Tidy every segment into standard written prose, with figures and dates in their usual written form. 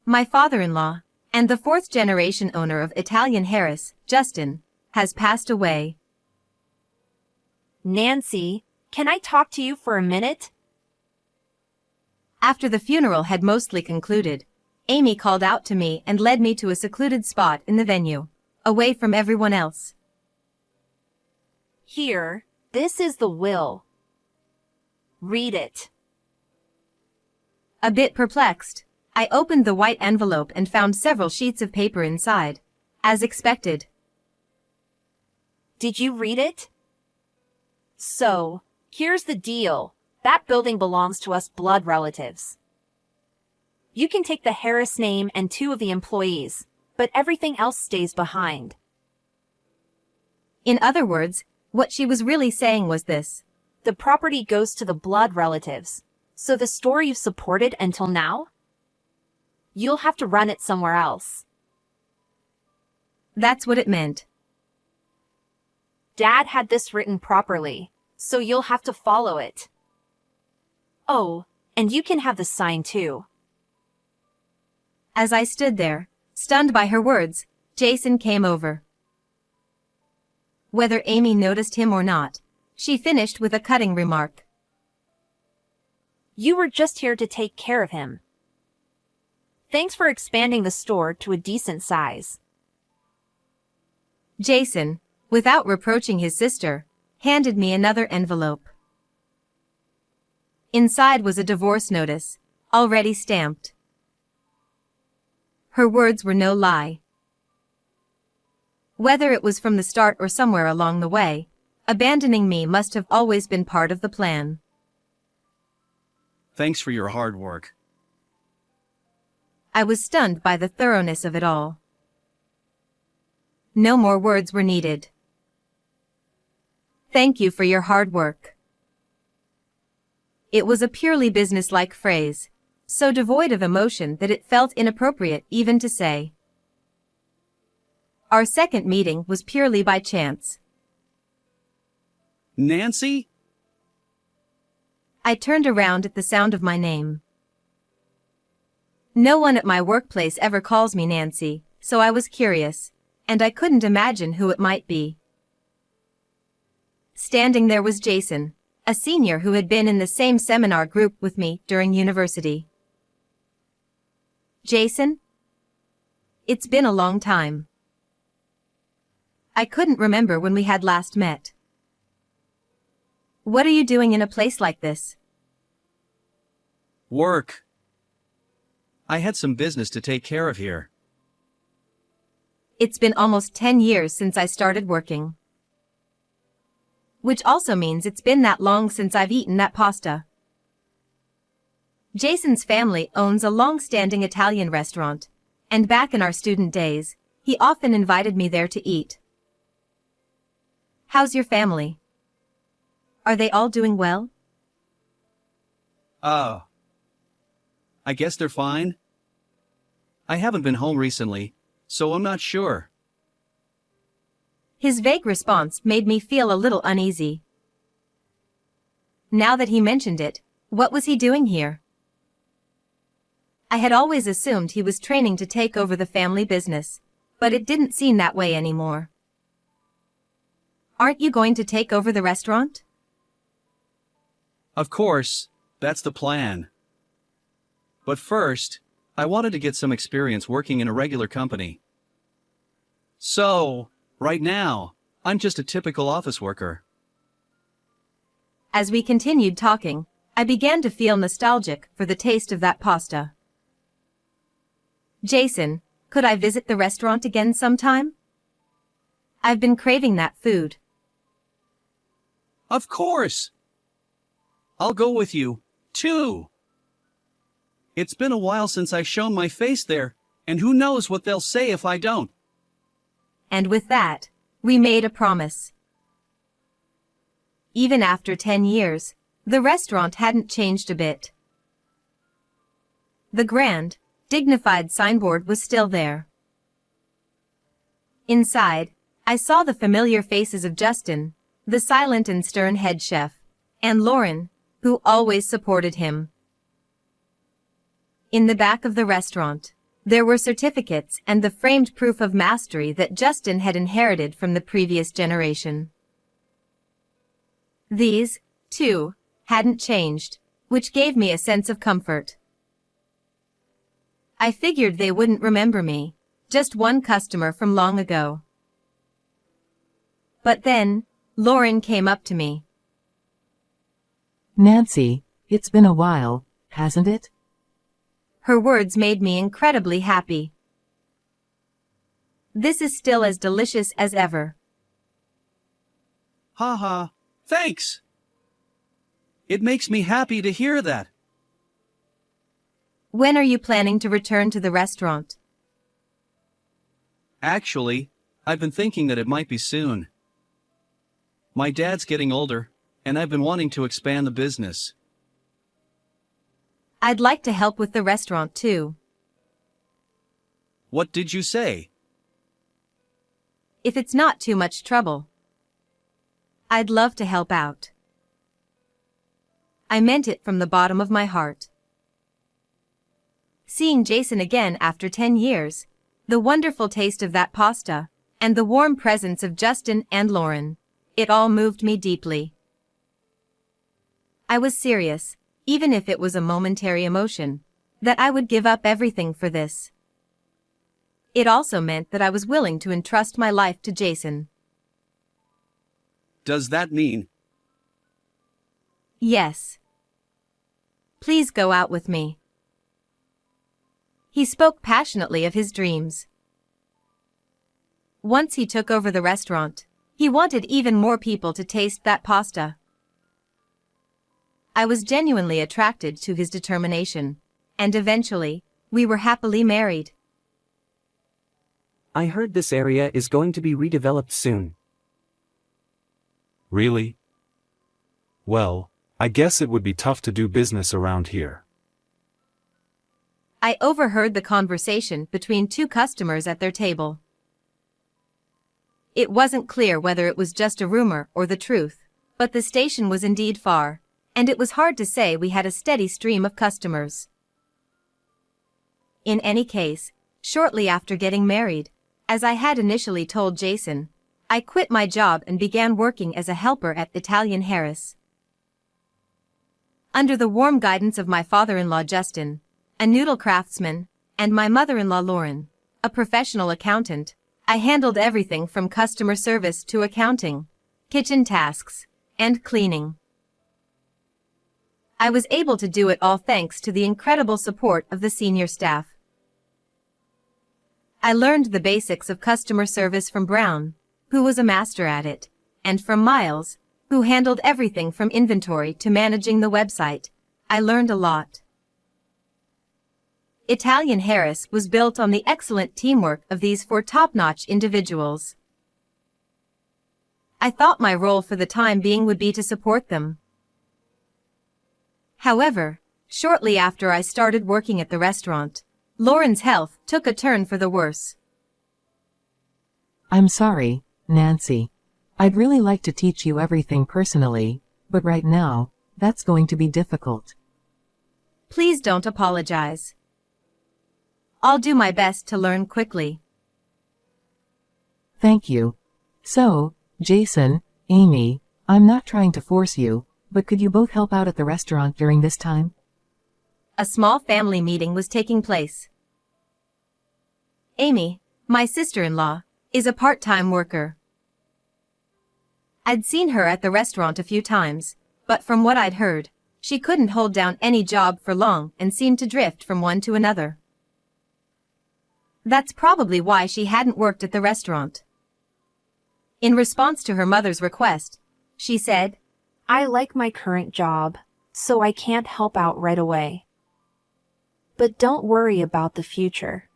My father-in-law, and the fourth-generation owner of Italian Harris, Justin, has passed away. Nancy, can I talk to you for a minute? After the funeral had mostly concluded, Amy called out to me and led me to a secluded spot in the venue, away from everyone else. Here, this is the will. Read it. A bit perplexed, I opened the white envelope and found several sheets of paper inside, as expected. Did you read it? So, here's the deal. That building belongs to us blood relatives. You can take the Harris name and 2 of the employees, but everything else stays behind. In other words, what she was really saying was this. The property goes to the blood relatives. So the store you've supported until now? You'll have to run it somewhere else. That's what it meant. Dad had this written properly, so you'll have to follow it. Oh, and you can have the sign too. As I stood there, stunned by her words, Jason came over. Whether Amy noticed him or not, she finished with a cutting remark. You were just here to take care of him. Thanks for expanding the store to a decent size. Jason, without reproaching his sister, handed me another envelope. Inside was a divorce notice, already stamped. Her words were no lie. Whether it was from the start or somewhere along the way, abandoning me must have always been part of the plan. Thanks for your hard work. I was stunned by the thoroughness of it all. No more words were needed. Thank you for your hard work. It was a purely businesslike phrase, so devoid of emotion that it felt inappropriate even to say. Our second meeting was purely by chance. Nancy? I turned around at the sound of my name. No one at my workplace ever calls me Nancy, so I was curious, and I couldn't imagine who it might be. Standing there was Jason, a senior who had been in the same seminar group with me during university. Jason? It's been a long time. I couldn't remember when we had last met. What are you doing in a place like this? Work. I had some business to take care of here. It's been almost 10 years since I started working. Which also means it's been that long since I've eaten that pasta. Jason's family owns a long-standing Italian restaurant, and back in our student days, he often invited me there to eat. How's your family? Are they all doing well? I guess they're fine. I haven't been home recently, so I'm not sure. His vague response made me feel a little uneasy. Now that he mentioned it, what was he doing here? I had always assumed he was training to take over the family business, but it didn't seem that way anymore. Aren't you going to take over the restaurant? Of course, that's the plan. But first, I wanted to get some experience working in a regular company. So, right now, I'm just a typical office worker. As we continued talking, I began to feel nostalgic for the taste of that pasta. Jason, could I visit the restaurant again sometime? I've been craving that food. Of course! I'll go with you, too. It's been a while since I've shown my face there, and who knows what they'll say if I don't. And with that, we made a promise. Even after 10 years, the restaurant hadn't changed a bit. The grand, dignified signboard was still there. Inside, I saw the familiar faces of Justin, the silent and stern head chef, and Lauren, who always supported him. In the back of the restaurant, There were certificates and the framed proof of mastery that Justin had inherited from the previous generation. These, too, hadn't changed, which gave me a sense of comfort. I figured they wouldn't remember me, just one customer from long ago. But then, Lauren came up to me. Nancy, it's been a while, hasn't it? Her words made me incredibly happy. This is still as delicious as ever. Haha, thanks. It makes me happy to hear that. When are you planning to return to the restaurant? Actually, I've been thinking that it might be soon. My dad's getting older, and I've been wanting to expand the business. I'd like to help with the restaurant too. What did you say? If it's not too much trouble. I'd love to help out. I meant it from the bottom of my heart. Seeing Jason again after 10 years, the wonderful taste of that pasta, and the warm presence of Justin and Lauren, it all moved me deeply. I was serious, even if it was a momentary emotion, that I would give up everything for this. It also meant that I was willing to entrust my life to Jason. Does that mean? Yes. Please go out with me. He spoke passionately of his dreams. Once he took over the restaurant, he wanted even more people to taste that pasta. I was genuinely attracted to his determination, and eventually, we were happily married. I heard this area is going to be redeveloped soon. Really? Well, I guess it would be tough to do business around here. I overheard the conversation between two customers at their table. It wasn't clear whether it was just a rumor or the truth, but the station was indeed far, and it was hard to say we had a steady stream of customers. In any case, shortly after getting married, as I had initially told Jason, I quit my job and began working as a helper at Italian Harris. Under the warm guidance of my father-in-law Justin, a noodle craftsman, and my mother-in-law Lauren, a professional accountant, I handled everything from customer service to accounting, kitchen tasks, and cleaning. I was able to do it all thanks to the incredible support of the senior staff. I learned the basics of customer service from Brown, who was a master at it, and from Miles, who handled everything from inventory to managing the website. I learned a lot. Italian Harris was built on the excellent teamwork of these four top-notch individuals. I thought my role for the time being would be to support them. However, shortly after I started working at the restaurant, Lauren's health took a turn for the worse. I'm sorry, Nancy. I'd really like to teach you everything personally, but right now, that's going to be difficult. Please don't apologize. I'll do my best to learn quickly. Thank you. So, Jason, Amy, I'm not trying to force you, but could you both help out at the restaurant during this time? A small family meeting was taking place. Amy, my sister-in-law, is a part-time worker. I'd seen her at the restaurant a few times, but from what I'd heard, she couldn't hold down any job for long and seemed to drift from one to another. That's probably why she hadn't worked at the restaurant. In response to her mother's request, she said, I like my current job, so I can't help out right away. But don't worry about the future.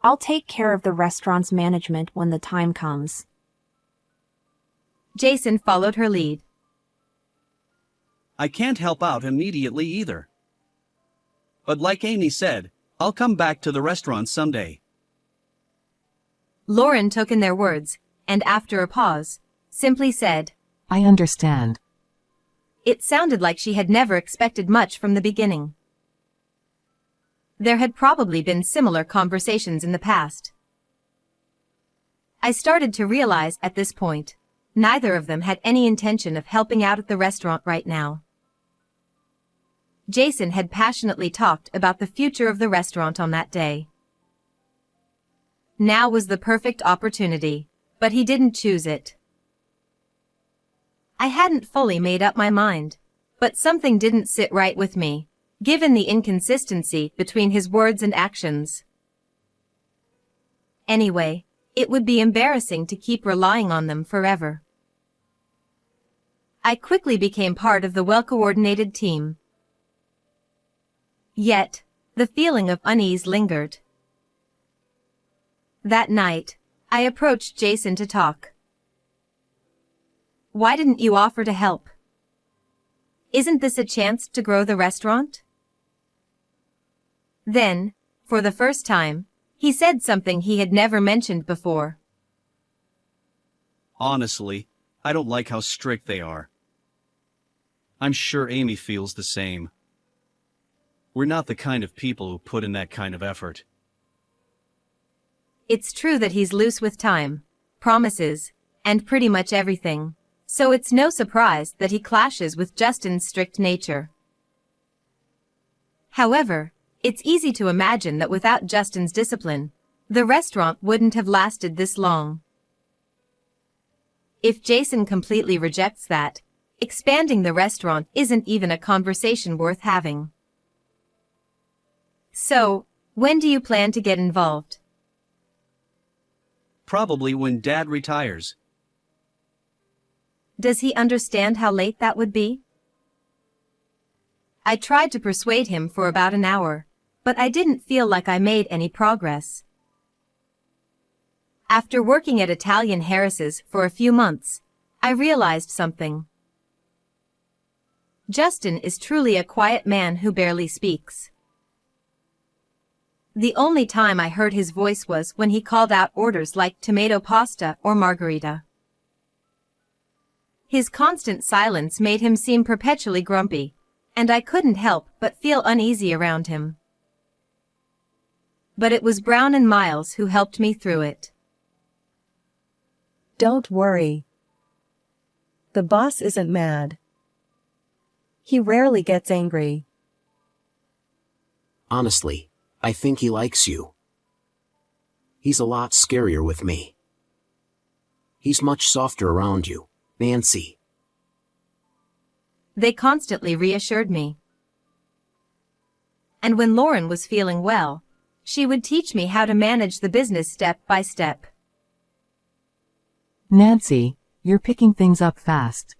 I'll take care of the restaurant's management when the time comes. Jason followed her lead. I can't help out immediately either. But like Amy said, I'll come back to the restaurant someday. Lauren took in their words, and after a pause, simply said, I understand. It sounded like she had never expected much from the beginning. There had probably been similar conversations in the past. I started to realize at this point, neither of them had any intention of helping out at the restaurant right now. Jason had passionately talked about the future of the restaurant on that day. Now was the perfect opportunity, but he didn't choose it. I hadn't fully made up my mind, but something didn't sit right with me, given the inconsistency between his words and actions. Anyway, it would be embarrassing to keep relying on them forever. I quickly became part of the well-coordinated team. Yet, the feeling of unease lingered. That night, I approached Jason to talk. Why didn't you offer to help? Isn't this a chance to grow the restaurant? Then, for the first time, he said something he had never mentioned before. Honestly, I don't like how strict they are. I'm sure Amy feels the same. We're not the kind of people who put in that kind of effort. It's true that he's loose with time, promises, and pretty much everything, so it's no surprise that he clashes with Justin's strict nature. However, it's easy to imagine that without Justin's discipline, the restaurant wouldn't have lasted this long. If Jason completely rejects that, expanding the restaurant isn't even a conversation worth having. So, when do you plan to get involved? Probably when Dad retires. Does he understand how late that would be? I tried to persuade him for about an hour, but I didn't feel like I made any progress. After working at Italian Harris's for a few months, I realized something. Justin is truly a quiet man who barely speaks. The only time I heard his voice was when he called out orders like tomato pasta or margarita. His constant silence made him seem perpetually grumpy, and I couldn't help but feel uneasy around him. But it was Brown and Miles who helped me through it. Don't worry. The boss isn't mad. He rarely gets angry. Honestly, I think he likes you. He's a lot scarier with me. He's much softer around you, Nancy. They constantly reassured me. And when Lauren was feeling well, she would teach me how to manage the business step by step. Nancy, you're picking things up fast.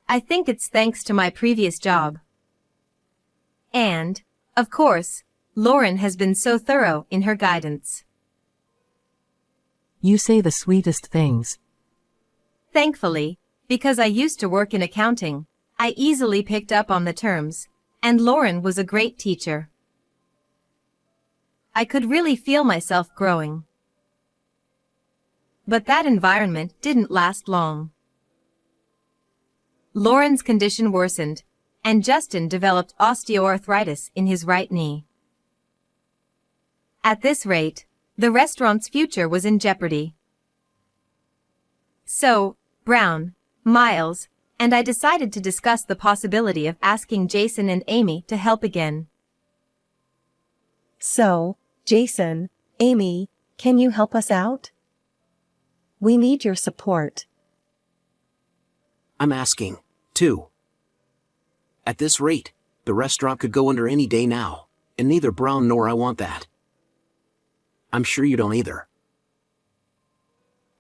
I think it's thanks to my previous job. And, of course, Lauren has been so thorough in her guidance. You say the sweetest things. Thankfully, because I used to work in accounting, I easily picked up on the terms, and Lauren was a great teacher. I could really feel myself growing. But that environment didn't last long. Lauren's condition worsened, and Justin developed osteoarthritis in his right knee. At this rate, the restaurant's future was in jeopardy. So, Brown, Miles, and I decided to discuss the possibility of asking Jason and Amy to help again. So, Jason, Amy, can you help us out? We need your support. I'm asking, too. At this rate, the restaurant could go under any day now, and neither Brown nor I want that. I'm sure you don't either.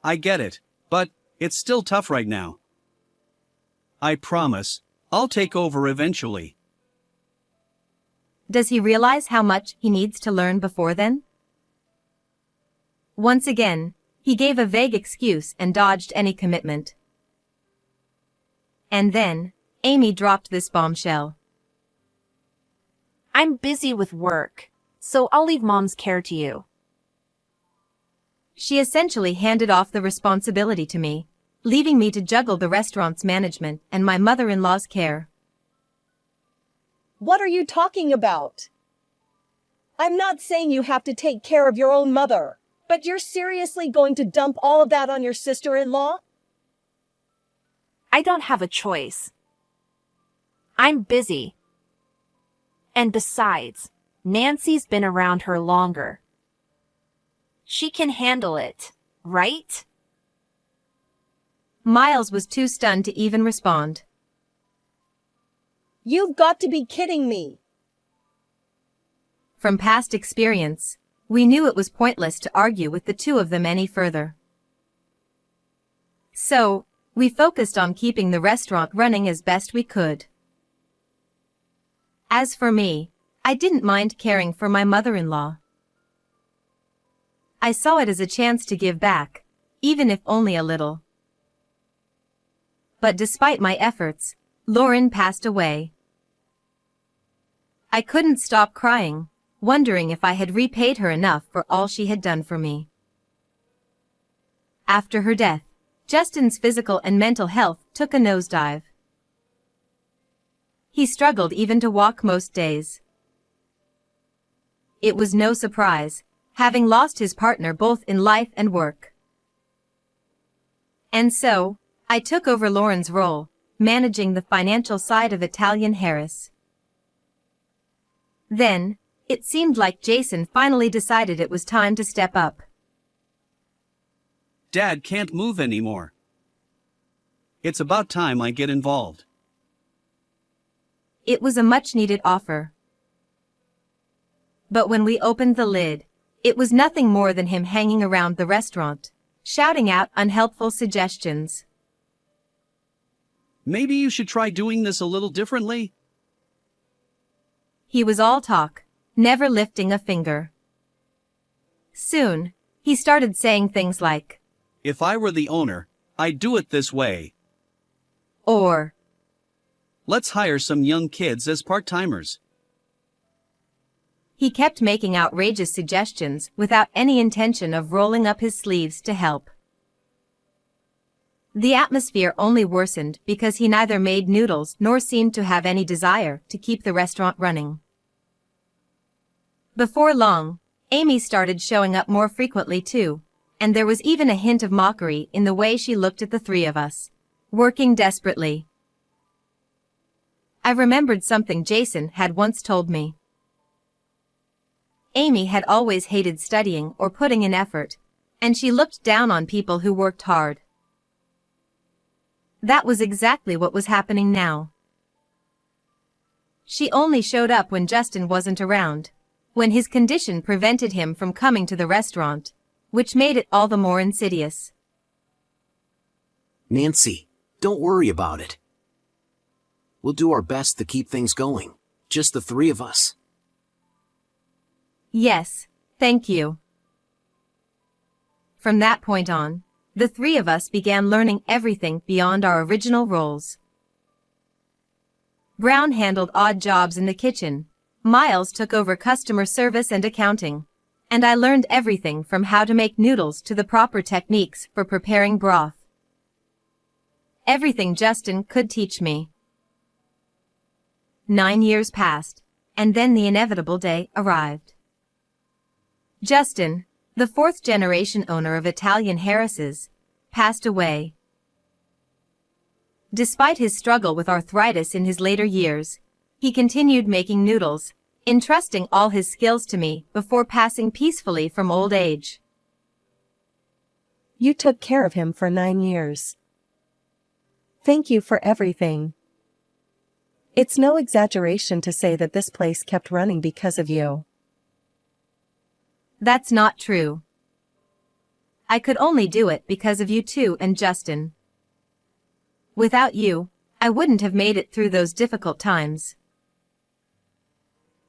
I get it, but it's still tough right now. I promise, I'll take over eventually. Does he realize how much he needs to learn before then? Once again, he gave a vague excuse and dodged any commitment. And then, Amy dropped this bombshell. I'm busy with work, so I'll leave Mom's care to you. She essentially handed off the responsibility to me, leaving me to juggle the restaurant's management and my mother-in-law's care. What are you talking about? I'm not saying you have to take care of your own mother, but you're seriously going to dump all of that on your sister-in-law? I don't have a choice. I'm busy. And besides, Nancy's been around her longer. She can handle it, right? Miles was too stunned to even respond. You've got to be kidding me. From past experience, we knew it was pointless to argue with the two of them any further. So, we focused on keeping the restaurant running as best we could. As for me, I didn't mind caring for my mother-in-law. I saw it as a chance to give back, even if only a little. But despite my efforts, Lauren passed away. I couldn't stop crying, wondering if I had repaid her enough for all she had done for me. After her death, Justin's physical and mental health took a nosedive. He struggled even to walk most days. It was no surprise, having lost his partner both in life and work. And so, I took over Lauren's role, managing the financial side of Italian Harris. Then, it seemed like Jason finally decided it was time to step up. Dad can't move anymore. It's about time I get involved. It was a much-needed offer. But when we opened the lid, it was nothing more than him hanging around the restaurant, shouting out unhelpful suggestions. Maybe you should try doing this a little differently? He was all talk, never lifting a finger. Soon, he started saying things like, If I were the owner, I'd do it this way. or, Let's hire some young kids as part-timers. he kept making outrageous suggestions without any intention of rolling up his sleeves to help. The atmosphere only worsened because he neither made noodles nor seemed to have any desire to keep the restaurant running. Before long, Amy started showing up more frequently too, and there was even a hint of mockery in the way she looked at the three of us, working desperately. I remembered something Jason had once told me. Amy had always hated studying or putting in effort, and she looked down on people who worked hard. That was exactly what was happening now. She only showed up when Justin wasn't around, when his condition prevented him from coming to the restaurant, which made it all the more insidious. Nancy, don't worry about it. We'll do our best to keep things going. Just the three of us. Yes, thank you. From that point on, the three of us began learning everything beyond our original roles. Brown handled odd jobs in the kitchen, Miles took over customer service and accounting, and I learned everything from how to make noodles to the proper techniques for preparing broth. Everything Justin could teach me. 9 years passed, and then the inevitable day arrived. Justin, the fourth-generation owner of Italian Harris's, passed away. Despite his struggle with arthritis in his later years, he continued making noodles, entrusting all his skills to me before passing peacefully from old age. You took care of him for 9 years. Thank you for everything. It's no exaggeration to say that this place kept running because of you. That's not true. I could only do it because of you two and Justin. Without you, I wouldn't have made it through those difficult times.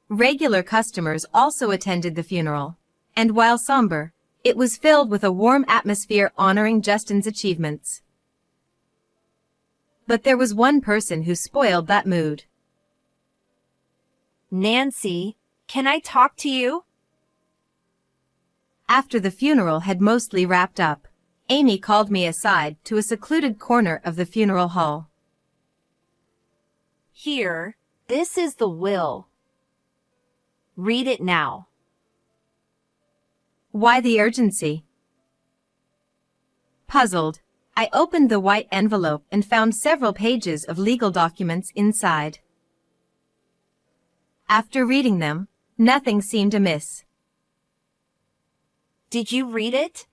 Regular customers also attended the funeral, and while somber, it was filled with a warm atmosphere honoring Justin's achievements. But there was one person who spoiled that mood. Nancy, can I talk to you? After the funeral had mostly wrapped up, Amy called me aside to a secluded corner of the funeral hall. Here, this is the will. Read it now. Why the urgency? Puzzled, I opened the white envelope and found several pages of legal documents inside. After reading them, nothing seemed amiss. Did you read it?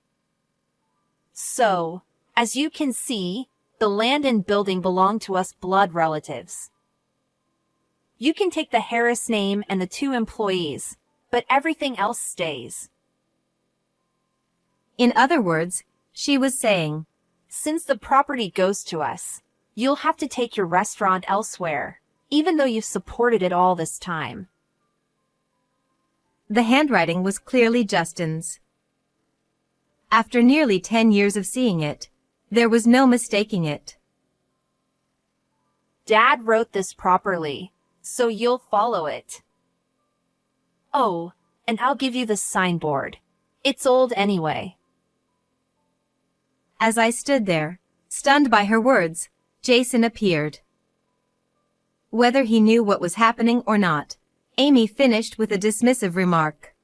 So, as you can see, the land and building belong to us blood relatives. You can take the Harris name and the 2 employees, but everything else stays. In other words, she was saying, Since the property goes to us, you'll have to take your restaurant elsewhere, even though you've supported it all this time. the handwriting was clearly Justin's. After nearly 10 years of seeing it, there was no mistaking it. Dad wrote this properly, so you'll follow it. Oh, and I'll give you the signboard. It's old anyway. As I stood there, stunned by her words, Jason appeared. Whether he knew what was happening or not, Amy finished with a dismissive remark.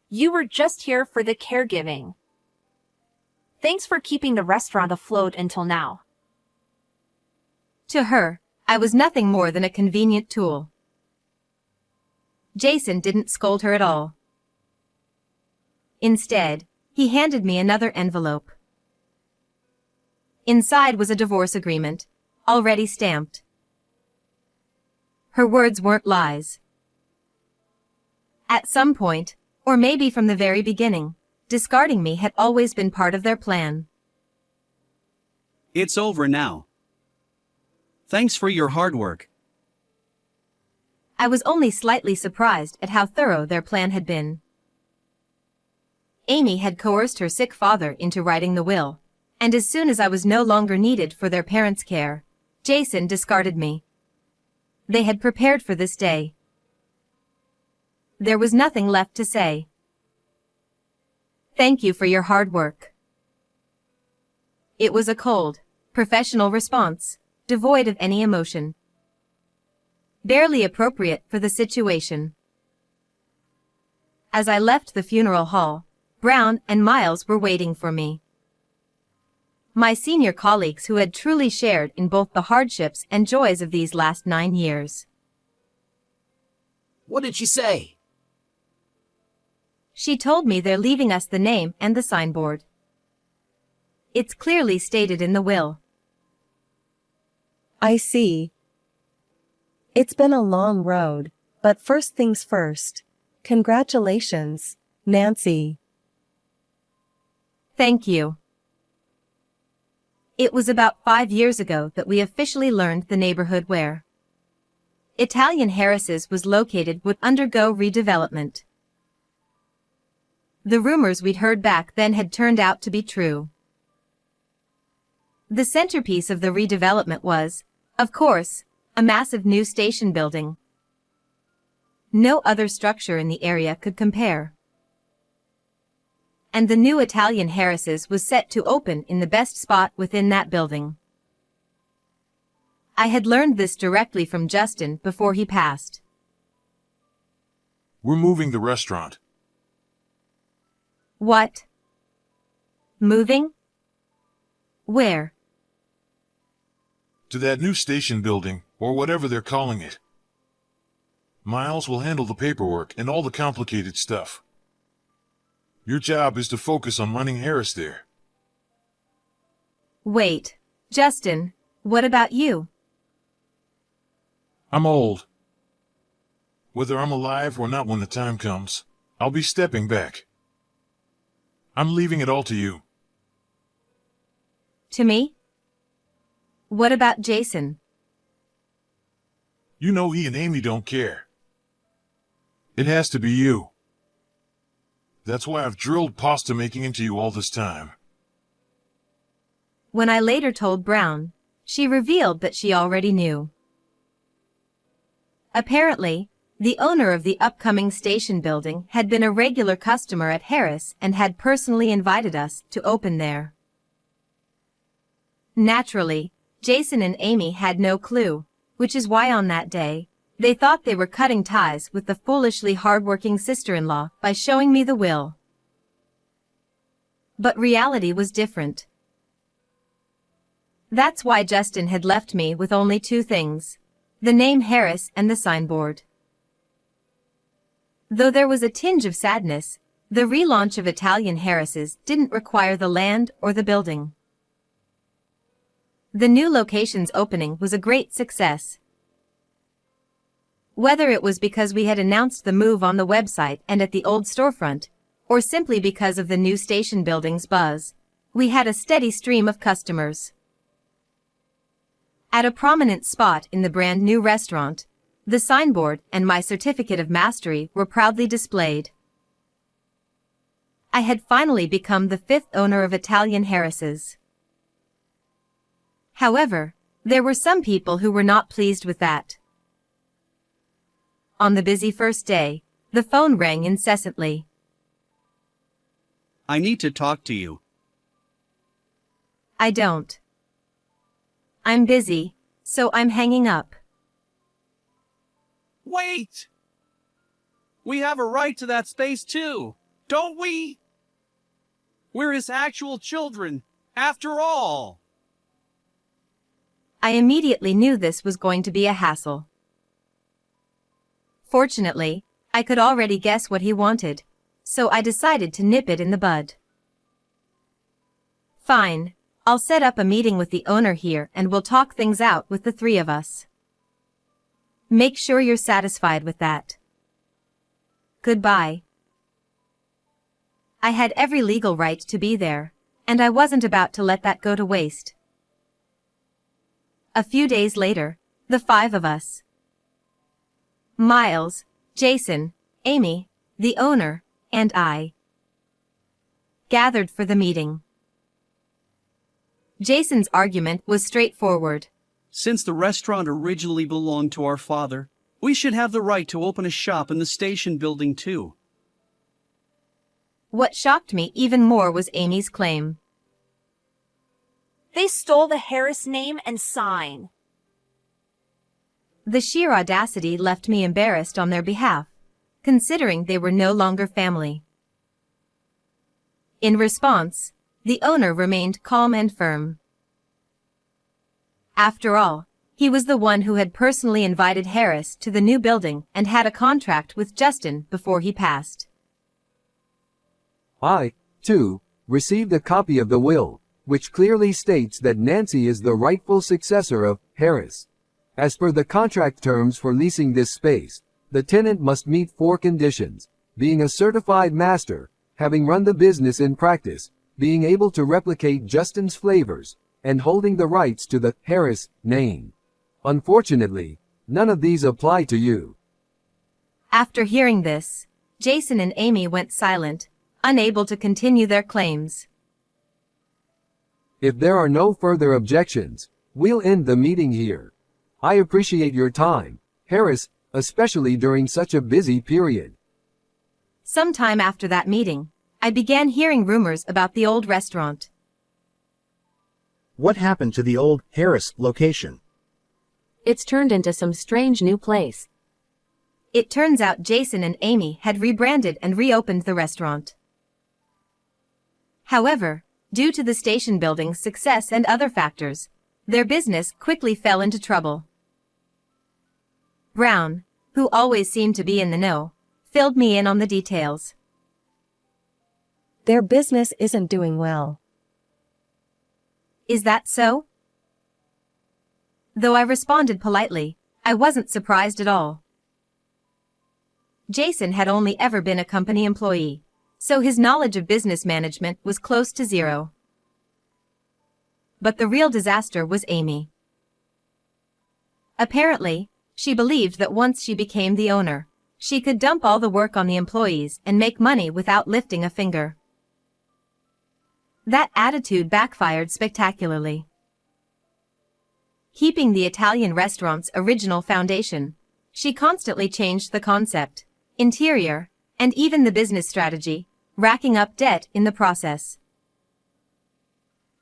You were just here for the caregiving. Thanks for keeping the restaurant afloat until now. To her, I was nothing more than a convenient tool. Jason didn't scold her at all. Instead, he handed me another envelope. Inside was a divorce agreement, already stamped. Her words weren't lies. At some point, or maybe from the very beginning, discarding me had always been part of their plan. It's over now. Thanks for your hard work. I was only slightly surprised at how thorough their plan had been. Amy had coerced her sick father into writing the will, and as soon as I was no longer needed for their parents' care, Jason discarded me. They had prepared for this day. There was nothing left to say. Thank you for your hard work. It was a cold, professional response, devoid of any emotion. Barely appropriate for the situation. As I left the funeral hall, Brown and Miles were waiting for me. My senior colleagues who had truly shared in both the hardships and joys of these last 9 years. What did she say? She told me they're leaving us the name and the signboard. It's clearly stated in the will. I see. It's been a long road, but first things first. Congratulations, Nancy. Thank you. It was about 5 years ago that we officially learned the neighborhood where Italian Harris's was located would undergo redevelopment. The rumors we'd heard back then had turned out to be true. The centerpiece of the redevelopment was, of course, a massive new station building. No other structure in the area could compare. And the new Italian Harris's was set to open in the best spot within that building. I had learned this directly from Justin before he passed. We're moving the restaurant. What? Moving? Where? To that new station building, or whatever they're calling it. Miles will handle the paperwork and all the complicated stuff. Your job is to focus on running Harris there. Wait, Justin, what about you? I'm old. Whether I'm alive or not when the time comes, I'll be stepping back. I'm leaving it all to you. To me? What about Jason? You know he and Amy don't care. It has to be you. That's why I've drilled pasta making into you all this time. When I later told Brown, she revealed that she already knew. Apparently, the owner of the upcoming station building had been a regular customer at Harris and had personally invited us to open there. Naturally, Jason and Amy had no clue, which is why on that day, They thought they were cutting ties with the foolishly hardworking sister-in-law by showing me the will. But reality was different. That's why Justin had left me with only two things: the name Harris and the signboard. Though there was a tinge of sadness, the relaunch of Italian Harris's didn't require the land or the building. The new location's opening was a great success. Whether it was because we had announced the move on the website and at the old storefront, or simply because of the new station building's buzz, we had a steady stream of customers. At a prominent spot in the brand new restaurant, the signboard and my certificate of mastery were proudly displayed. I had finally become the 5th owner of Italian Harris's. However, there were some people who were not pleased with that. On the busy first day, the phone rang incessantly. I need to talk to you. I don't. I'm busy, so I'm hanging up. Wait! We have a right to that space too, don't we? We're his actual children, after all. I immediately knew this was going to be a hassle. Fortunately, I could already guess what he wanted, so I decided to nip it in the bud. Fine, I'll set up a meeting with the owner here and we'll talk things out with the three of us. Make sure you're satisfied with that. Goodbye. I had every legal right to be there, and I wasn't about to let that go to waste. A few days later, the 5 of us, Miles, Jason, Amy, the owner, and I, gathered for the meeting. Jason's argument was straightforward. Since the restaurant originally belonged to our father, we should have the right to open a shop in the station building too. What shocked me even more was Amy's claim. They stole the Harris name and sign. The sheer audacity left me embarrassed on their behalf, considering they were no longer family. In response, the owner remained calm and firm. After all, he was the one who had personally invited Harris to the new building and had a contract with Justin before he passed. I, too, received a copy of the will, which clearly states that Nancy is the rightful successor of Harris. As per the contract terms for leasing this space, the tenant must meet 4 conditions: being a certified master, having run the business in practice, being able to replicate Justin's flavors, and holding the rights to the Harris name. Unfortunately, none of these apply to you. After hearing this, Jason and Amy went silent, unable to continue their claims. If there are no further objections, we'll end the meeting here. I appreciate your time, Harris, especially during such a busy period. Sometime after that meeting, I began hearing rumors about the old restaurant. What happened to the old Harris location? It's turned into some strange new place. It turns out Jason and Amy had rebranded and reopened the restaurant. However, due to the station building's success and other factors, their business quickly fell into trouble. Brown, who always seemed to be in the know, filled me in on the details. Their business isn't doing well. Is that so? Though I responded politely, I wasn't surprised at all. Jason had only ever been a company employee, so his knowledge of business management was close to zero. But the real disaster was Amy. Apparently, she believed that once she became the owner, she could dump all the work on the employees and make money without lifting a finger. That attitude backfired spectacularly. Keeping the Italian restaurant's original foundation, she constantly changed the concept, interior, and even the business strategy, racking up debt in the process.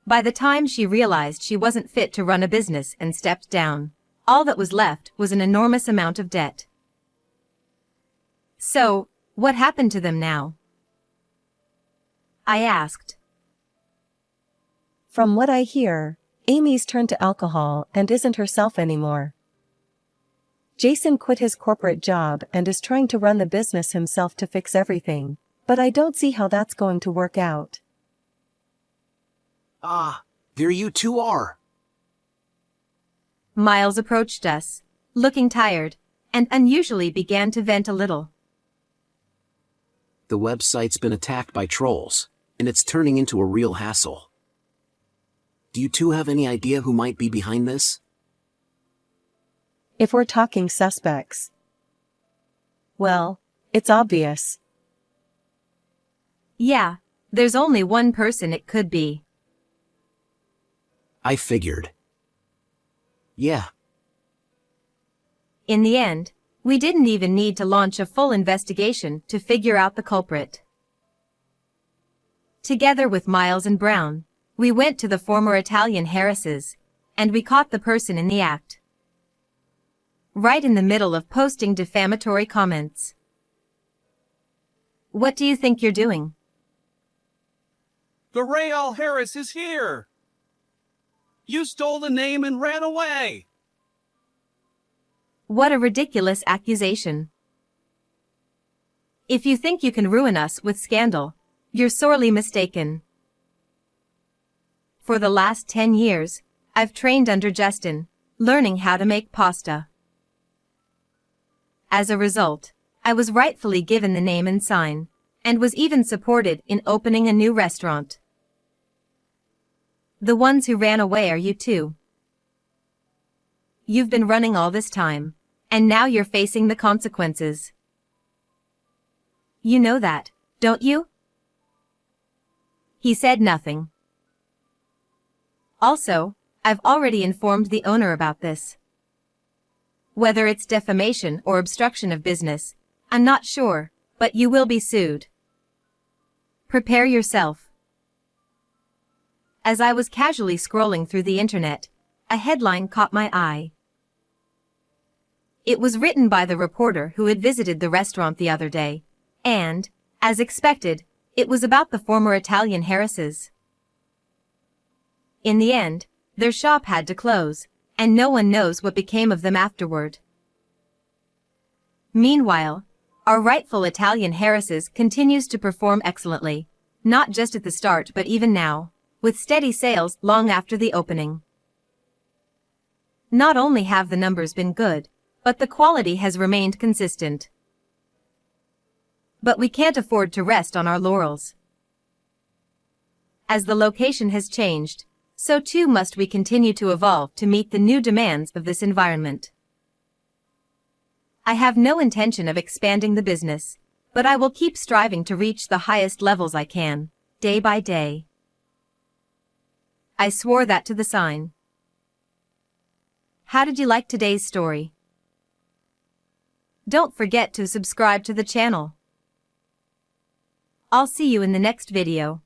By the time she realized she wasn't fit to run a business and stepped down, All that was left was an enormous amount of debt. So, what happened to them now? I asked. From what I hear, Amy's turned to alcohol and isn't herself anymore. Jason quit his corporate job and is trying to run the business himself to fix everything, but I don't see how that's going to work out. Ah, there you two are. Miles approached us, looking tired, and unusually began to vent a little. The website's been attacked by trolls, and it's turning into a real hassle. Do you two have any idea who might be behind this? If we're talking suspects, well, it's obvious. Yeah, there's only one person it could be. I figured. Yeah. In the end, we didn't even need to launch a full investigation to figure out the culprit. Together with Miles and Brown, we went to the former Italian Harris's, and we caught the person in the act. Right in the middle of posting defamatory comments. What do you think you're doing? The Real Harris is here! You stole the name and ran away! What a ridiculous accusation. If you think you can ruin us with scandal, you're sorely mistaken. For the last 10 years, I've trained under Justin, learning how to make pasta. As a result, I was rightfully given the name and sign, and was even supported in opening a new restaurant. The ones who ran away are you two. You've been running all this time, and now you're facing the consequences. You know that, don't you? He said nothing. Also, I've already informed the owner about this. Whether it's defamation or obstruction of business, I'm not sure, but you will be sued. Prepare yourself. As I was casually scrolling through the internet, a headline caught my eye. It was written by the reporter who had visited the restaurant the other day, and, as expected, it was about the former Italian Harris's. In the end, their shop had to close, and no one knows what became of them afterward. Meanwhile, our rightful Italian Harris's continues to perform excellently, not just at the start but even now, with steady sales long after the opening. Not only have the numbers been good, but the quality has remained consistent. But we can't afford to rest on our laurels. As the location has changed, so too must we continue to evolve to meet the new demands of this environment. I have no intention of expanding the business, but I will keep striving to reach the highest levels I can, day by day. I swore that to the sign. How did you like today's story? Don't forget to subscribe to the channel. I'll see you in the next video.